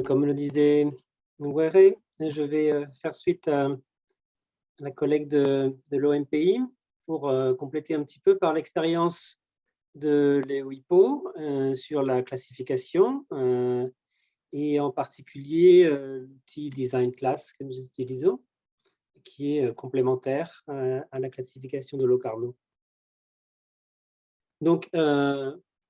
Comme le disait Nwere, je vais faire suite à la collègue de l'OMPI pour compléter un petit peu par l'expérience de l'EWIPO sur la classification et en particulier l'outil Design Class que nous utilisons, qui est complémentaire à la classification de Locarno. Donc,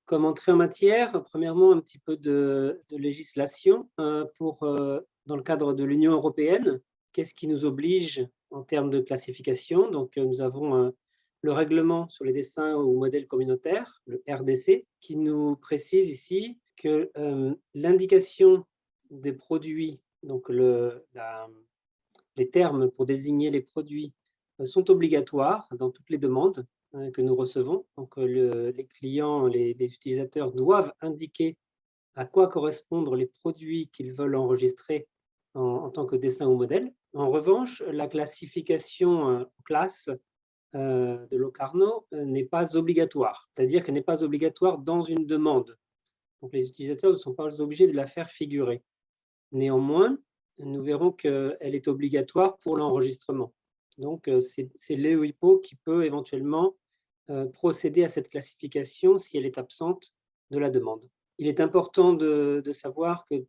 comme entrée en matière, premièrement, un petit peu de législation dans le cadre de l'Union européenne. Qu'est-ce qui nous oblige en termes de classification? Donc, nous avons le règlement sur les dessins ou modèles communautaires, le RDC, qui nous précise ici que l'indication des produits, donc les termes pour désigner les produits sont obligatoires dans toutes les demandes que nous recevons. Donc, les clients, les utilisateurs doivent indiquer à quoi correspondent les produits qu'ils veulent enregistrer en tant que dessin ou modèle. En revanche, la classification en classe de Locarno n'est pas obligatoire, c'est-à-dire qu'elle n'est pas obligatoire dans une demande. Donc, les utilisateurs ne sont pas obligés de la faire figurer. Néanmoins, nous verrons qu'elle est obligatoire pour l'enregistrement. Donc, c'est l'EWIPO qui peut éventuellement procéder à cette classification si elle est absente de la demande. Il est important de savoir que,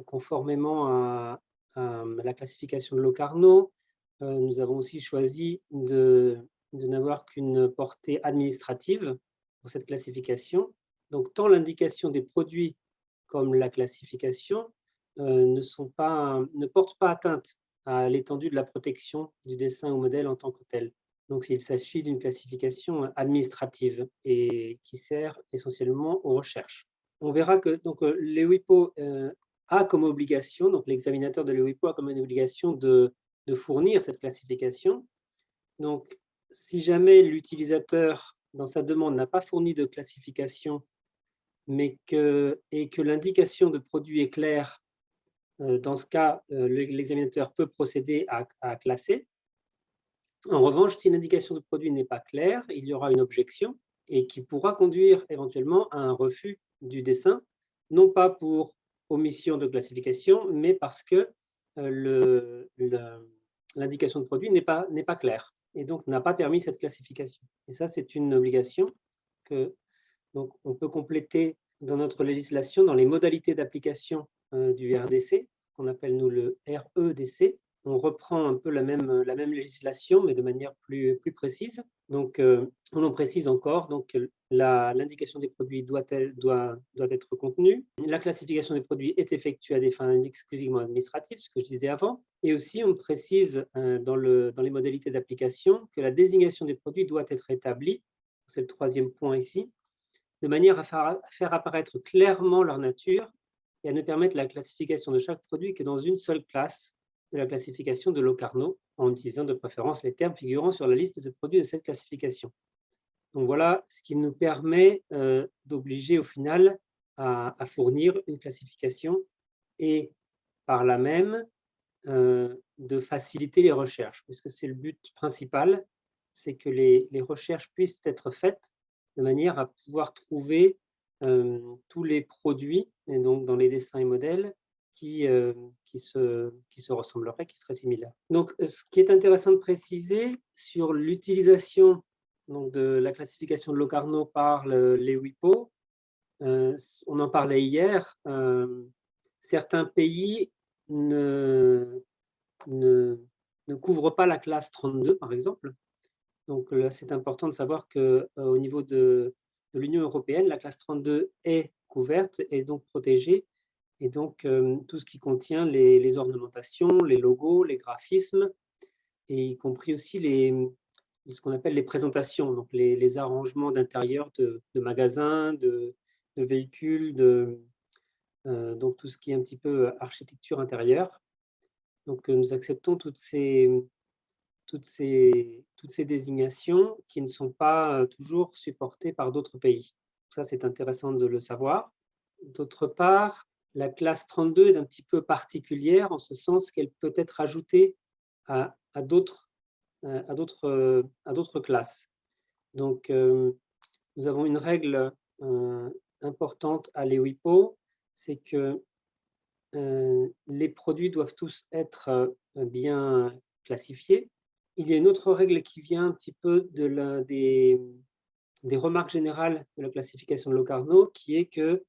conformément à la classification de Locarno, nous avons aussi choisi de n'avoir qu'une portée administrative pour cette classification. Donc, tant l'indication des produits comme la classification ne portent pas atteinte à l'étendue de la protection du dessin ou modèle en tant que tel. Donc, il s'agit d'une classification administrative et qui sert essentiellement aux recherches. On verra que l'EWIPO a comme obligation, donc l'examinateur de l'EWIPO a comme une obligation de fournir cette classification. Donc, si jamais l'utilisateur, dans sa demande, n'a pas fourni de classification, et que l'indication de produit est claire, dans ce cas, l'examinateur peut procéder à classer. En revanche, si l'indication de produit n'est pas claire, il y aura une objection et qui pourra conduire éventuellement à un refus du dessin, non pas pour omission de classification, mais parce que l'indication de produit n'est pas claire et donc n'a pas permis cette classification. Et ça, c'est une obligation que on peut compléter dans notre législation dans les modalités d'application du RDC, qu'on appelle nous le REDC. On reprend un peu la même législation, mais de manière plus précise. Donc, on en précise encore, donc l'indication des produits doit être contenue. La classification des produits est effectuée à des fins exclusivement administratives, ce que je disais avant. Et aussi, on précise dans les modalités d'application que la désignation des produits doit être établie, c'est le troisième point ici, de manière à faire apparaître clairement leur nature et à ne permettre la classification de chaque produit que dans une seule classe de la classification de Locarno, en utilisant de préférence les termes figurant sur la liste de produits de cette classification. Donc voilà ce qui nous permet d'obliger au final à fournir une classification et par là même de faciliter les recherches, puisque c'est le but principal, c'est que les recherches puissent être faites de manière à pouvoir trouver tous les produits, et donc dans les dessins et modèles, qui se ressembleraient, qui seraient similaires. Donc, ce qui est intéressant de préciser sur l'utilisation de la classification de Locarno par les WIPO, on en parlait hier, certains pays ne, ne, ne couvrent pas la classe 32, par exemple. Donc là, c'est important de savoir qu'au niveau de l'Union européenne, la classe 32 est couverte et donc protégée. Et donc, tout ce qui contient les ornementations, les logos, les graphismes, et y compris aussi ce qu'on appelle les présentations, donc les arrangements d'intérieur de magasins, de véhicules, donc tout ce qui est un petit peu architecture intérieure. Donc, nous acceptons toutes ces désignations qui ne sont pas toujours supportées par d'autres pays. Ça, c'est intéressant de le savoir. D'autre part, la classe 32 est un petit peu particulière en ce sens qu'elle peut être ajoutée à d'autres classes. Donc, nous avons une règle importante à l'EWIPO, c'est que les produits doivent tous être bien classifiés. Il y a une autre règle qui vient un petit peu des remarques générales de la classification de Locarno, qui est que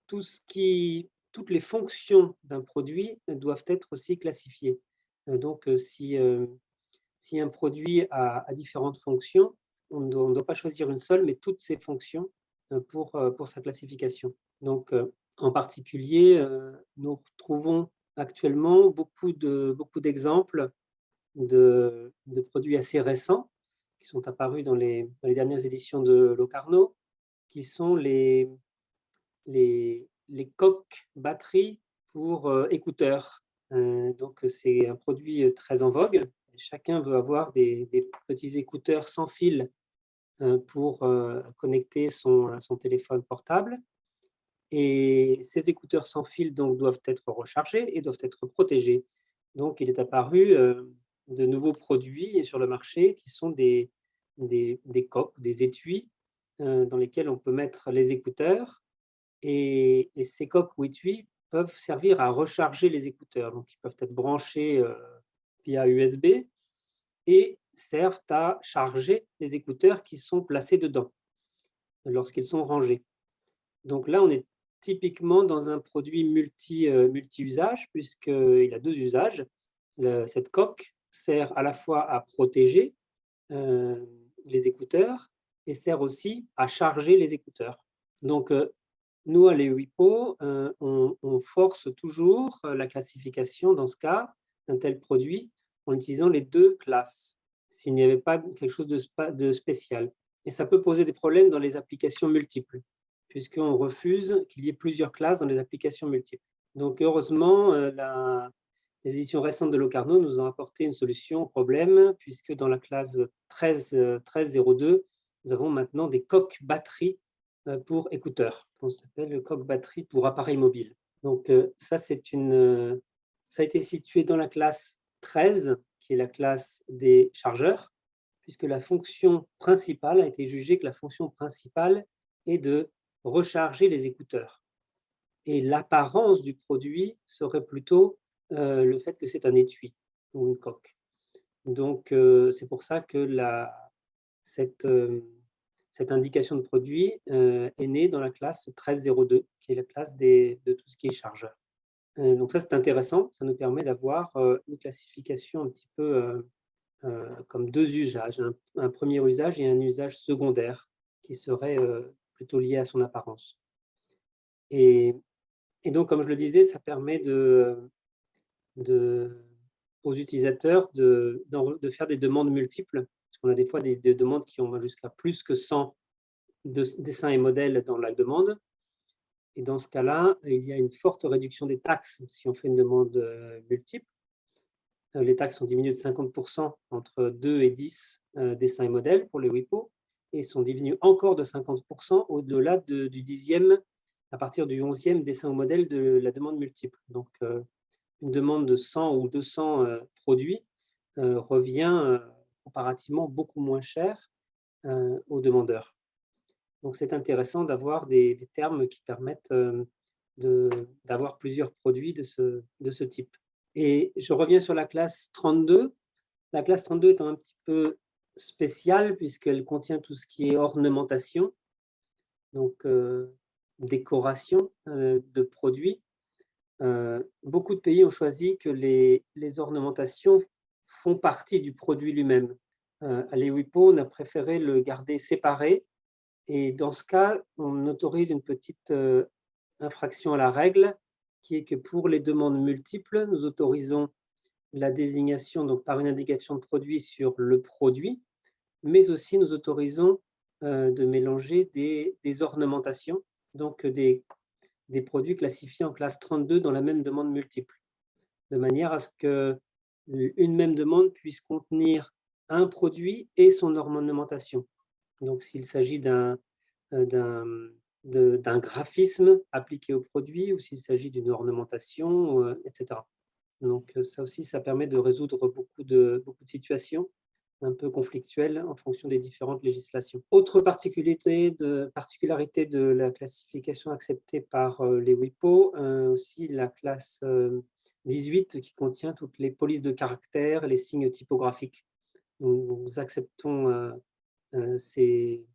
toutes les fonctions d'un produit doivent être aussi classifiées. Donc, si un produit a différentes fonctions, on ne doit pas choisir une seule, mais toutes ces fonctions pour sa classification. Donc, en particulier, nous trouvons actuellement beaucoup d'exemples de produits assez récents qui sont apparus dans les dernières éditions de Locarno, qui sont les coques batteries pour écouteurs. Donc, c'est un produit très en vogue. Chacun veut avoir des petits écouteurs sans fil pour connecter son téléphone portable. Et ces écouteurs sans fil donc, doivent être rechargés et doivent être protégés. Donc, il est apparu de nouveaux produits sur le marché qui sont des coques, des étuis dans lesquels on peut mettre les écouteurs. Et ces coques ou étuis peuvent servir à recharger les écouteurs. Donc, ils peuvent être branchés via USB et servent à charger les écouteurs qui sont placés dedans lorsqu'ils sont rangés. Donc là, on est typiquement dans un produit multi-usage puisqu'il a 2 usages. Cette coque sert à la fois à protéger les écouteurs et sert aussi à charger les écouteurs. Donc, nous, à l'EWIPO, on force toujours la classification, dans ce cas, d'un tel produit en utilisant les 2 classes, s'il n'y avait pas quelque chose de spécial. Et ça peut poser des problèmes dans les applications multiples, puisqu'on refuse qu'il y ait plusieurs classes dans les applications multiples. Donc, heureusement, les éditions récentes de Locarno nous ont apporté une solution au problème, puisque dans la classe 1302, nous avons maintenant des coques batteries pour écouteurs. On s'appelle le coque batterie pour appareil mobile. Donc ça a été situé dans la classe 13, qui est la classe des chargeurs, puisque la fonction principale a été jugée que la fonction principale est de recharger les écouteurs. Et l'apparence du produit serait plutôt le fait que c'est un étui ou une coque. Donc c'est pour ça que cette indication de produit est née dans la classe 1302, qui est la classe de tout ce qui est chargeur. Donc ça, c'est intéressant. Ça nous permet d'avoir une classification un petit peu comme 2 usages, un premier usage et un usage secondaire qui serait plutôt lié à son apparence. Et donc, comme je le disais, ça permet aux utilisateurs de faire des demandes multiples, parce qu'on a des fois des demandes qui ont jusqu'à plus que 100 dessins et modèles dans la demande. Et dans ce cas-là, il y a une forte réduction des taxes si on fait une demande multiple. Les taxes sont diminuées de 50% entre 2 et 10 dessins et modèles pour les WIPO et sont diminuées encore de 50% au-delà du 10e, à partir du 11e dessin ou modèle de la demande multiple. Donc, une demande de 100 ou 200 produits revient comparativement beaucoup moins cher aux demandeurs. Donc, c'est intéressant d'avoir des termes qui permettent d'avoir plusieurs produits de ce type. Et je reviens sur la classe 32. La classe 32 est un petit peu spéciale puisqu'elle contient tout ce qui est ornementation, donc décoration de produits. Beaucoup de pays ont choisi que les ornementations font partie du produit lui-même. À l'EWIPO, on a préféré le garder séparé. Et dans ce cas, on autorise une petite infraction à la règle, qui est que pour les demandes multiples, nous autorisons la désignation donc, par une indication de produit sur le produit, mais aussi nous autorisons de mélanger des ornementations, donc des produits classifiés en classe 32 dans la même demande multiple, de manière à ce qu'une même demande puisse contenir un produit et son ornementation. Donc, s'il s'agit d'un graphisme appliqué au produit ou s'il s'agit d'une ornementation, etc. Donc, ça aussi, ça permet de résoudre beaucoup de situations un peu conflictuelles en fonction des différentes législations. Autre particularité de la classification acceptée par les WIPO, aussi la classe 18 qui contient toutes les polices de caractères, les signes typographiques. Nous acceptons ces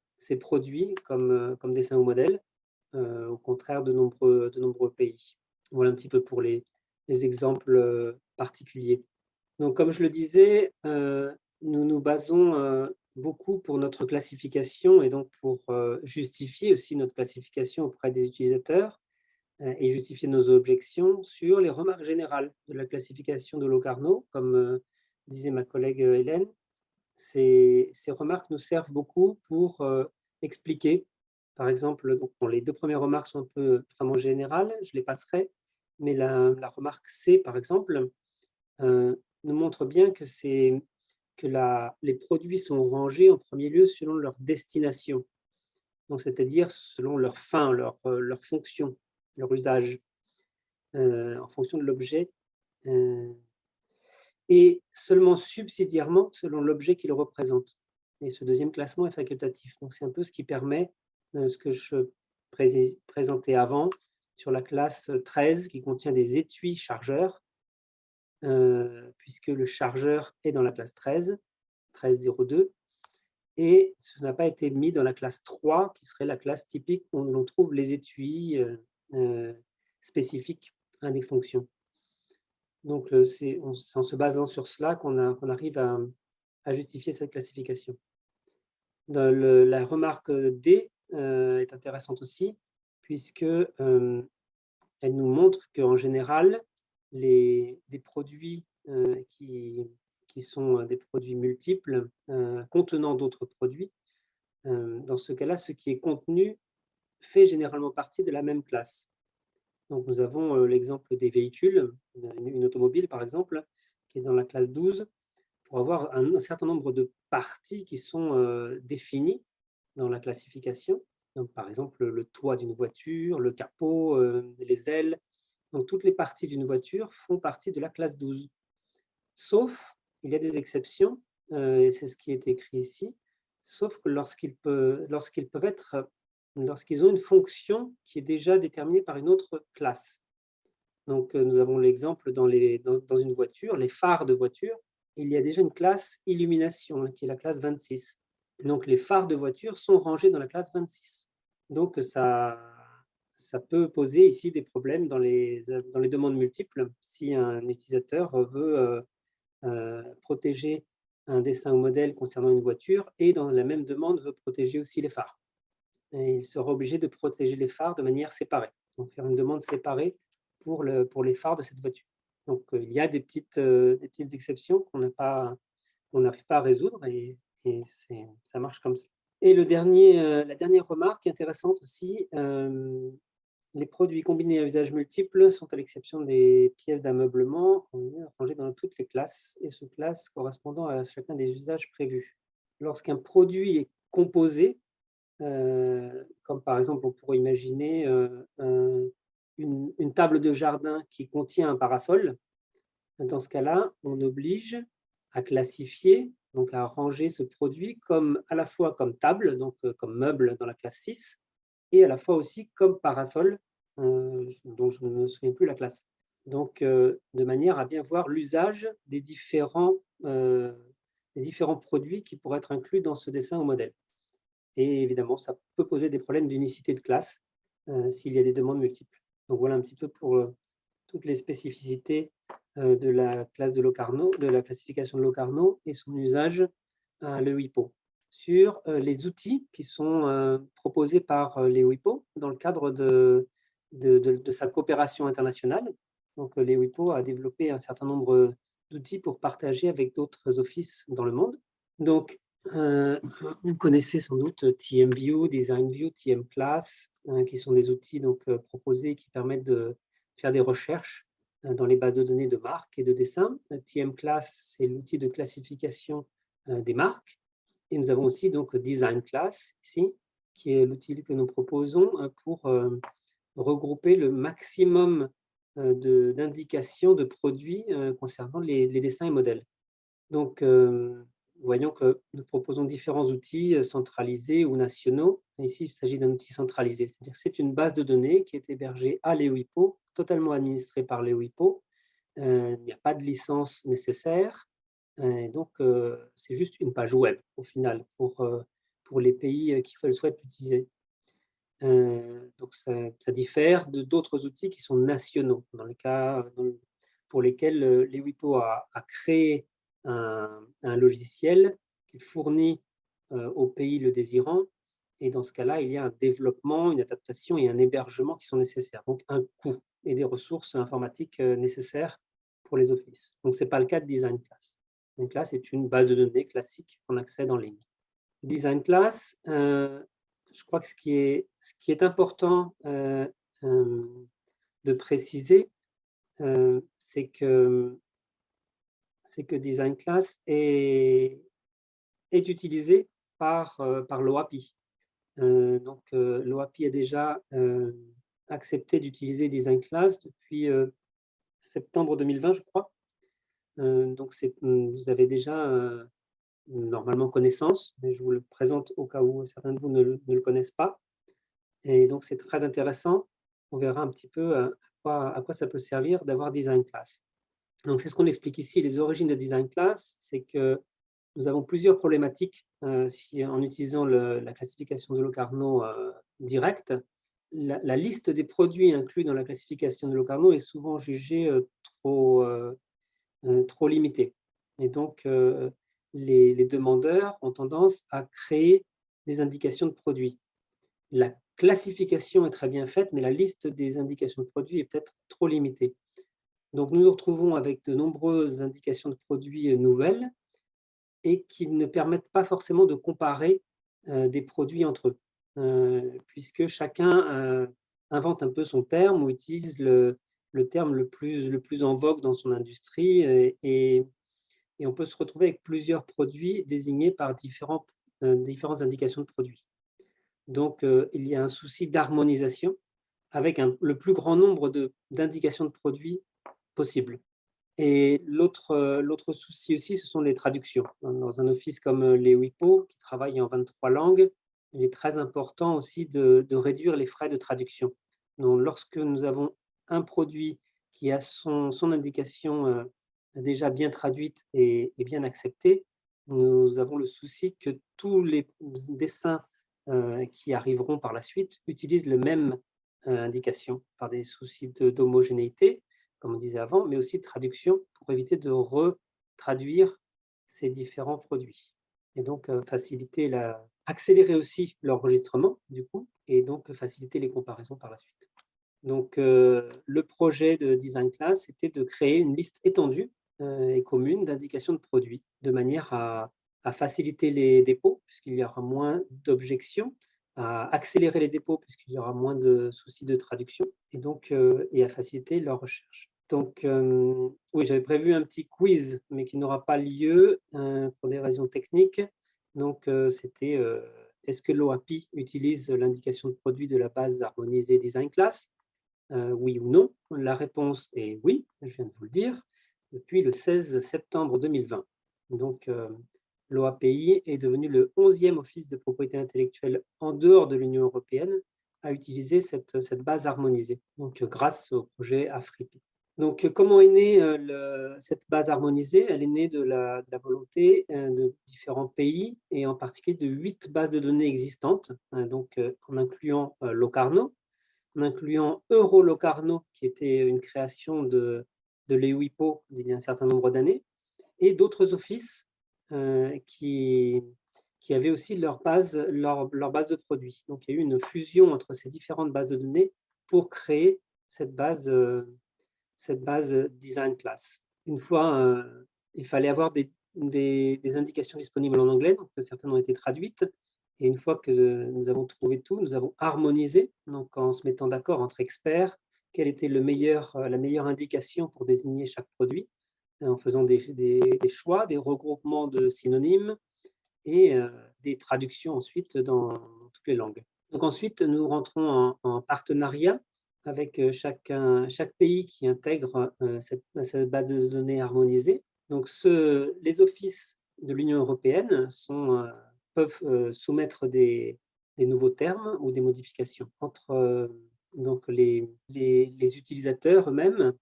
produits comme dessin ou modèle, au contraire de nombreux pays. Voilà un petit peu pour les exemples particuliers. Donc, comme je le disais, nous nous basons beaucoup pour notre classification et donc pour justifier aussi notre classification auprès des utilisateurs et justifier nos objections sur les remarques générales de la classification de Locarno, comme disait ma collègue Hélène. Ces remarques nous servent beaucoup pour expliquer. Par exemple, donc, bon, les deux premières remarques sont un peu vraiment générales, je les passerai, mais la remarque C, par exemple, nous montre bien que les produits sont rangés en premier lieu selon leur destination, c'est-à-dire selon leur fin, leur fonction, leur usage, en fonction de l'objet, et seulement subsidiairement selon l'objet qu'il représente. Et ce deuxième classement est facultatif. Donc c'est un peu ce qui permet ce que je présentais avant sur la classe 13 qui contient des étuis chargeurs, puisque le chargeur est dans la classe 13.02, et ce n'a pas été mis dans la classe 3, qui serait la classe typique où l'on trouve les étuis spécifiques à des fonctions. Donc, c'est en se basant sur cela qu'on arrive à justifier cette classification. La remarque D est intéressante aussi, puisque elle nous montre qu'en général, des produits qui sont des produits multiples contenant d'autres produits, dans ce cas-là, ce qui est contenu fait généralement partie de la même classe. Donc, nous avons l'exemple des véhicules, une automobile par exemple, qui est dans la classe 12, pour avoir un certain nombre de parties qui sont définies dans la classification. Donc, par exemple, le toit d'une voiture, le capot, les ailes. Donc, toutes les parties d'une voiture font partie de la classe 12. Sauf, il y a des exceptions, et c'est ce qui est écrit ici, sauf que lorsqu'ils ont une fonction qui est déjà déterminée par une autre classe. Donc, nous avons l'exemple dans une voiture, les phares de voiture, il y a déjà une classe illumination, qui est la classe 26. Donc, les phares de voiture sont rangés dans la classe 26. Donc, ça peut poser ici des problèmes dans les demandes multiples. Si un utilisateur veut protéger un dessin ou modèle concernant une voiture et dans la même demande veut protéger aussi les phares. Et il sera obligé de protéger les phares de manière séparée. Donc, faire une demande séparée pour les phares de cette voiture. Donc, il y a des petites exceptions qu'on n'arrive pas à résoudre et ça marche comme ça. Et la dernière remarque intéressante aussi, les produits combinés à usage multiple sont à l'exception des pièces d'ameublement rangées dans toutes les classes et sous-classes correspondant à chacun des usages prévus. Lorsqu'un produit est composé, comme par exemple on pourrait imaginer une table de jardin qui contient un parasol, dans ce cas-là, on oblige à classifier, donc à ranger ce produit à la fois comme table, donc comme meuble dans la classe 6, et à la fois aussi comme parasol, dont je ne me souviens plus la classe. Donc, de manière à bien voir l'usage des différents produits qui pourraient être inclus dans ce dessin ou modèle. Et évidemment, ça peut poser des problèmes d'unicité de classe s'il y a des demandes multiples. Donc, voilà un petit peu pour toutes les spécificités de la classe de Locarno, de la classification de Locarno et son usage à le WIPO. Sur les outils qui sont proposés par les WIPO dans le cadre de sa coopération internationale. Donc, les WIPO a développé un certain nombre d'outils pour partager avec d'autres offices dans le monde. Donc, vous connaissez sans doute TMView, DesignView, TMClass, qui sont des outils donc, proposés qui permettent de faire des recherches dans les bases de données de marques et de dessins. TMClass, c'est l'outil de classification des marques. Et nous avons aussi donc DesignClass ici, qui est l'outil que nous proposons pour regrouper le maximum d'indications de produits concernant les dessins et modèles. Donc, voyons que nous proposons différents outils centralisés ou nationaux. Ici, il s'agit d'un outil centralisé, c'est-à-dire que c'est une base de données qui est hébergée à l'EWIPO, totalement administrée par l'EWIPO. Il n'y a pas de licence nécessaire, donc c'est juste une page web au final pour les pays qui le souhaitent l'utiliser. Donc ça diffère d'autres outils qui sont nationaux, dans le cas pour lesquels l'EWIPO a créé un logiciel qu'il fournit au pays le désirant, et dans ce cas-là, il y a un développement, une adaptation et un hébergement qui sont nécessaires, donc un coût et des ressources informatiques nécessaires pour les offices. Donc ce n'est pas le cas de Design Class. Design Class est une base de données classique qu'on accède en ligne. Design Class, je crois que ce qui est important de préciser, c'est que Design Class est utilisé par l'OAPI. Donc, l'OAPI a déjà accepté d'utiliser Design Class depuis septembre 2020, je crois. Donc, vous avez déjà normalement connaissance, mais je vous le présente au cas où certains de vous ne le connaissent pas. Et donc, c'est très intéressant. On verra un petit peu à quoi ça peut servir d'avoir Design Class. Donc, c'est ce qu'on explique ici. Les origines de Design Class, c'est que nous avons plusieurs problématiques en utilisant la classification de Locarno directe. La liste des produits inclus dans la classification de Locarno est souvent jugée trop limitée. Et donc, les demandeurs ont tendance à créer des indications de produits. La classification est très bien faite, mais la liste des indications de produits est peut-être trop limitée. Donc, nous nous retrouvons avec de nombreuses indications de produits nouvelles et qui ne permettent pas forcément de comparer des produits entre eux, puisque chacun invente un peu son terme ou utilise le terme le plus en vogue dans son industrie, et on peut se retrouver avec plusieurs produits désignés par différentes indications de produits. Donc, il y a un souci d'harmonisation avec le plus grand nombre d'indications de produits possibles. Et l'autre souci aussi, ce sont les traductions. Dans un office comme les WIPO, qui travaille en 23 langues, il est très important aussi de réduire les frais de traduction. Donc, lorsque nous avons un produit qui a son indication déjà bien traduite et bien acceptée, nous avons le souci que tous les dessins qui arriveront par la suite utilisent la même indication, par des soucis d'homogénéité, comme on disait avant, mais aussi de traduction pour éviter de retraduire ces différents produits. Et donc, accélérer aussi l'enregistrement, du coup, et donc faciliter les comparaisons par la suite. Donc, le projet de Design Class était de créer une liste étendue et commune d'indications de produits, de manière à faciliter les dépôts, puisqu'il y aura moins d'objections, à accélérer les dépôts, puisqu'il y aura moins de soucis de traduction, et donc et à faciliter leur recherche. Donc, oui, j'avais prévu un petit quiz, mais qui n'aura pas lieu pour des raisons techniques. Donc, c'était est-ce que l'OAPI utilise l'indication de produit de la base harmonisée Design Class? Oui ou non? La réponse est oui, je viens de vous le dire, depuis le 16 septembre 2020. Donc, l'OAPI est devenu le 11e office de propriété intellectuelle en dehors de l'Union européenne à utiliser cette base harmonisée, donc grâce au projet AFRIPI. Donc, comment est née cette base harmonisée? Elle est née de la volonté de différents pays, et en particulier de 8 bases de données existantes, donc en incluant Locarno, en incluant Eurolocarno, qui était une création de l'EWIPO il y a un certain nombre d'années, et d'autres offices qui avaient aussi leur base de produits. Donc, il y a eu une fusion entre ces différentes bases de données pour créer cette base Design Class. Une fois, il fallait avoir des indications disponibles en anglais, donc certaines ont été traduites. Et une fois que nous avons trouvé tout, nous avons harmonisé, donc en se mettant d'accord entre experts, quelle était la meilleure indication pour désigner chaque produit, en faisant des choix, des regroupements de synonymes et des traductions ensuite dans toutes les langues. Donc ensuite, nous rentrons en partenariat avec chaque pays qui intègre cette base de données harmonisée. Donc les offices de l'Union européenne peuvent soumettre des nouveaux termes ou des modifications entre donc les utilisateurs eux-mêmes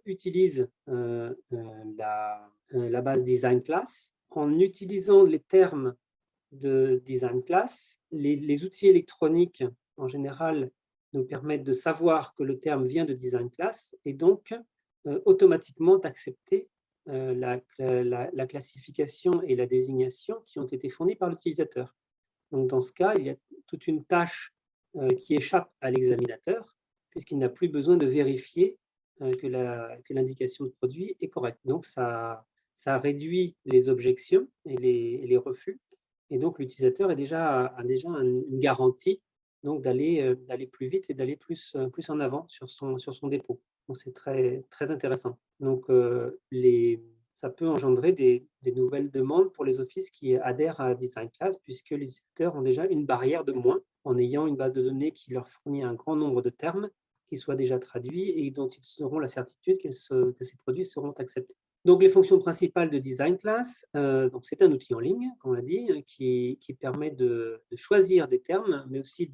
utilisent la base design class. En utilisant les termes de design class, les outils électroniques en général nous permettent de savoir que le terme vient de design class et donc automatiquement d'accepter la classification et la désignation qui ont été fournies par l'utilisateur. Donc dans ce cas, il y a toute une tâche qui échappe à l'examinateur puisqu'il n'a plus besoin de vérifier que l'indication de produit est correcte. Donc ça réduit les objections et les refus et donc l'utilisateur a déjà une garantie donc d'aller plus vite et d'aller plus en avant sur son dépôt. Donc c'est très, très intéressant. Donc ça peut engendrer des nouvelles demandes pour les offices qui adhèrent à Design Class puisque les utilisateurs ont déjà une barrière de moins en ayant une base de données qui leur fournit un grand nombre de termes qui soient déjà traduits et dont ils auront la certitude que ces produits seront acceptés. Donc, les fonctions principales de Design Class, c'est un outil en ligne, comme on l'a dit, qui permet de choisir des termes, mais aussi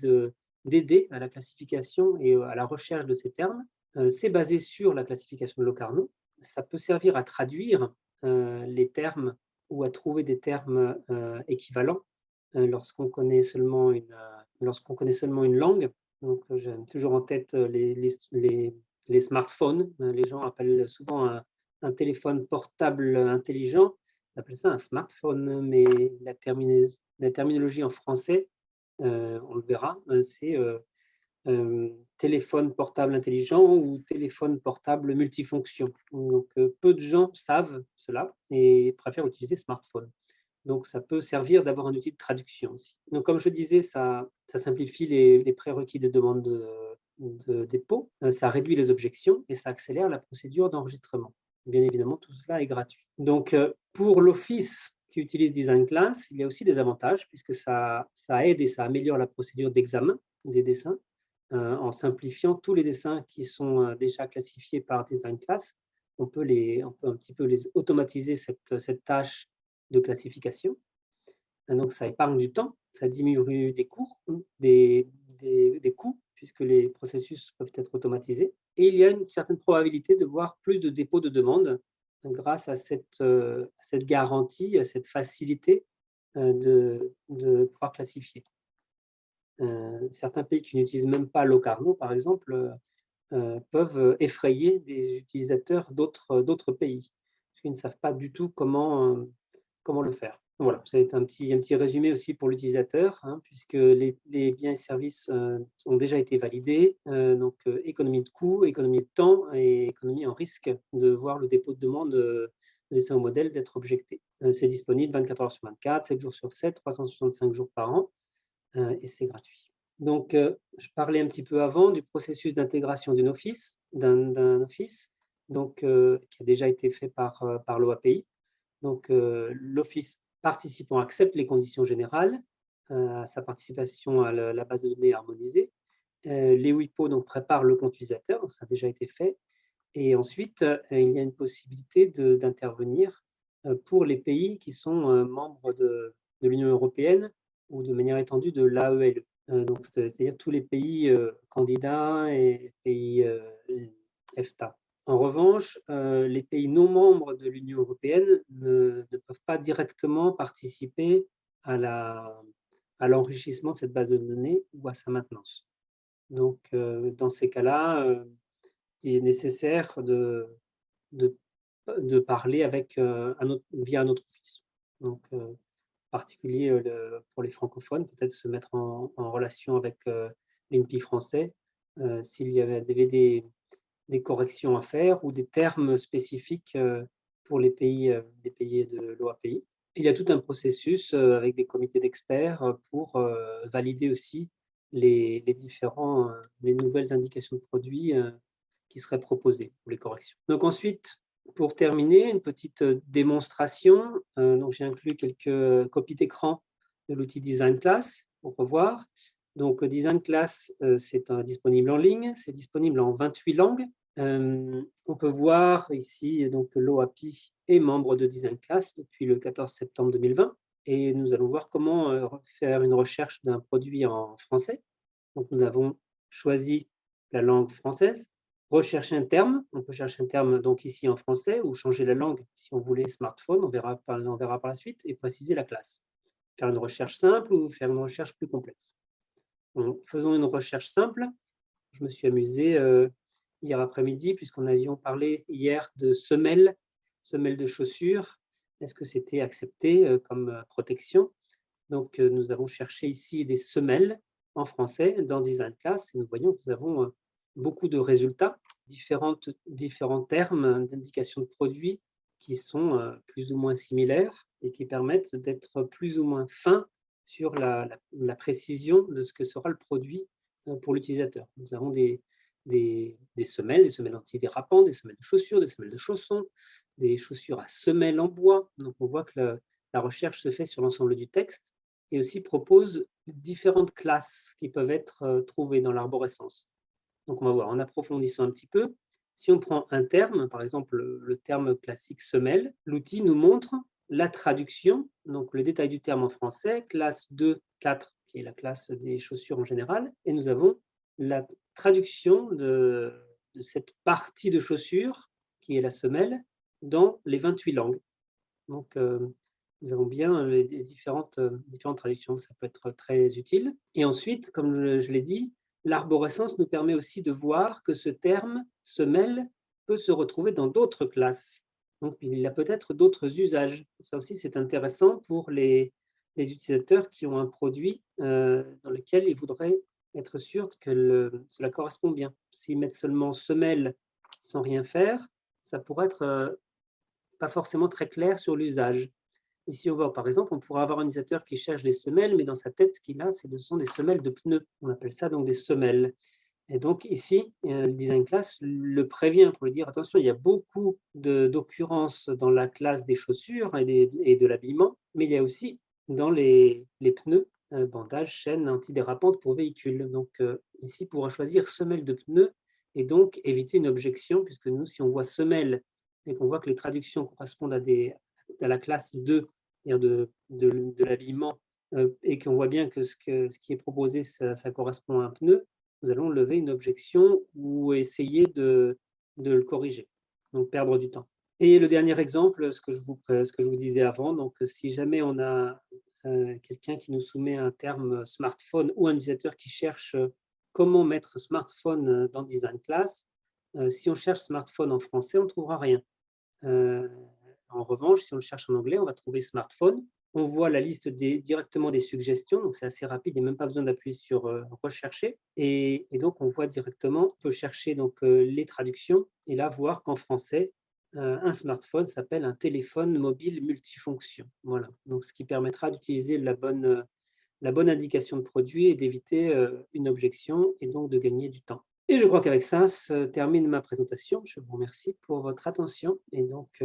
d'aider à la classification et à la recherche de ces termes. C'est basé sur la classification de Locarno. Ça peut servir à traduire les termes ou à trouver des termes équivalents lorsqu'on connaît seulement une langue. Donc, j'ai toujours en tête les smartphones. Les gens appellent souvent un téléphone portable intelligent. On appelle ça un smartphone, mais la terminologie en français, on le verra, c'est téléphone portable intelligent ou téléphone portable multifonction. Donc, peu de gens savent cela et préfèrent utiliser smartphone. Donc, ça peut servir d'avoir un outil de traduction aussi. Donc, comme je disais, ça simplifie les prérequis de demande de dépôt, ça réduit les objections et ça accélère la procédure d'enregistrement. Bien évidemment, tout cela est gratuit. Donc, pour l'office qui utilise Design Class, il y a aussi des avantages puisque ça aide et ça améliore la procédure d'examen des dessins en simplifiant tous les dessins qui sont déjà classifiés par Design Class. On peut un petit peu les automatiser cette tâche de classification. Donc, ça épargne du temps, ça diminue des coûts, puisque les processus peuvent être automatisés. Et il y a une certaine probabilité de voir plus de dépôts de demandes grâce à cette garantie, à cette facilité de pouvoir classifier. Certains pays qui n'utilisent même pas Locarno, par exemple, peuvent effrayer des utilisateurs d'autres pays, parce qu'ils ne savent pas du tout comment le faire. Voilà, c'est un petit résumé aussi pour l'utilisateur, puisque les biens et services ont déjà été validés, donc économie de coûts, économie de temps et économie en risque de voir le dépôt de demande de dessin au modèle d'être objecté. C'est disponible 24 heures sur 24, 7 jours sur 7, 365 jours par an, et c'est gratuit. Donc, je parlais un petit peu avant du processus d'intégration d'un office, donc, qui a déjà été fait par l'OAPI. Donc, l'office participant accepte les conditions générales à sa participation à la base de données harmonisée. Les WIPO donc, préparent le compte utilisateur, ça a déjà été fait. Et ensuite, il y a une possibilité d'intervenir pour les pays qui sont membres de l'Union européenne ou de manière étendue de l'AELE. Donc, c'est-à-dire tous les pays candidats et pays EFTA. En revanche, les pays non membres de l'Union européenne ne peuvent pas directement participer à l'enrichissement de cette base de données ou à sa maintenance. Donc, dans ces cas-là, il est nécessaire de parler via un autre office. Donc, en particulier pour les francophones, peut-être se mettre en relation avec l'INPI français s'il y avait des corrections à faire ou des termes spécifiques pour les pays de l'OAPI. Il y a tout un processus avec des comités d'experts pour valider aussi les nouvelles indications de produits qui seraient proposées pour les corrections. Donc ensuite, pour terminer, une petite démonstration. Donc j'ai inclus quelques copies d'écran de l'outil Design Class pour revoir. Donc Design Class, c'est disponible en ligne, c'est disponible en 28 langues. On peut voir ici donc, que l'OAPI est membre de Design Class depuis le 14 septembre 2020 et nous allons voir comment faire une recherche d'un produit en français. Donc, nous avons choisi la langue française, rechercher un terme. On peut chercher un terme donc ici en français ou changer la langue si on voulait smartphone, on verra par la suite, et préciser la classe. Faire une recherche simple ou faire une recherche plus complexe. Faisons une recherche simple. Je me suis amusé hier après-midi, puisqu'on avions parlé hier de semelles de chaussures. Est-ce que c'était accepté comme protection? Donc, nous avons cherché ici des semelles en français dans Design Class et nous voyons que nous avons beaucoup de résultats, différents termes d'indication de produits qui sont plus ou moins similaires et qui permettent d'être plus ou moins fins sur la précision de ce que sera le produit pour l'utilisateur. Nous avons des semelles antidérapantes, des semelles de chaussures, des semelles de chaussons, des chaussures à semelles en bois. Donc, on voit que la recherche se fait sur l'ensemble du texte et aussi propose différentes classes qui peuvent être trouvées dans l'arborescence. Donc, on va voir en approfondissant un petit peu. Si on prend un terme, par exemple le terme classique semelle, l'outil nous montre la traduction, donc le détail du terme en français, classe 2, 4, qui est la classe des chaussures en général, et nous avons la traduction de cette partie de chaussure, qui est la semelle, dans les 28 langues. Donc, nous avons bien les différentes traductions, ça peut être très utile. Et ensuite, comme je l'ai dit, l'arborescence nous permet aussi de voir que ce terme semelle peut se retrouver dans d'autres classes. Donc, il a peut-être d'autres usages. Ça aussi, c'est intéressant pour les utilisateurs qui ont un produit dans lequel ils voudraient être sûrs que cela correspond bien. S'ils mettent seulement semelle sans rien faire, ça pourrait être pas forcément très clair sur l'usage. Ici, on voit par exemple, on pourrait avoir un utilisateur qui cherche des semelles, mais dans sa tête, ce qu'il a, ce sont des semelles de pneus. On appelle ça donc des semelles. Et donc ici, le Design Class le prévient pour lui dire attention, il y a beaucoup d'occurrences dans la classe des chaussures et de l'habillement, mais il y a aussi dans les pneus, bandages, chaînes antidérapantes pour véhicules. Donc ici, on pourra choisir semelle de pneus et donc éviter une objection, puisque nous, si on voit semelle et qu'on voit que les traductions correspondent à la classe 2, c'est-à-dire de l'habillement, et qu'on voit bien que ce qui est proposé, ça correspond à un pneu, nous allons lever une objection ou essayer de le corriger, donc perdre du temps. Et le dernier exemple, ce que je vous disais avant, donc si jamais on a quelqu'un qui nous soumet un terme smartphone ou un utilisateur qui cherche comment mettre smartphone dans Design Class, si on cherche smartphone en français, on ne trouvera rien. En revanche, si on le cherche en anglais, on va trouver smartphone. On voit la liste directement des suggestions, donc c'est assez rapide, il n'y a même pas besoin d'appuyer sur rechercher. Et donc, on voit directement, on peut chercher donc, les traductions et là, voir qu'en français, un smartphone s'appelle un téléphone mobile multifonction. Voilà, donc ce qui permettra d'utiliser la bonne indication de produit et d'éviter une objection et donc de gagner du temps. Et je crois qu'avec ça se termine ma présentation. Je vous remercie pour votre attention et donc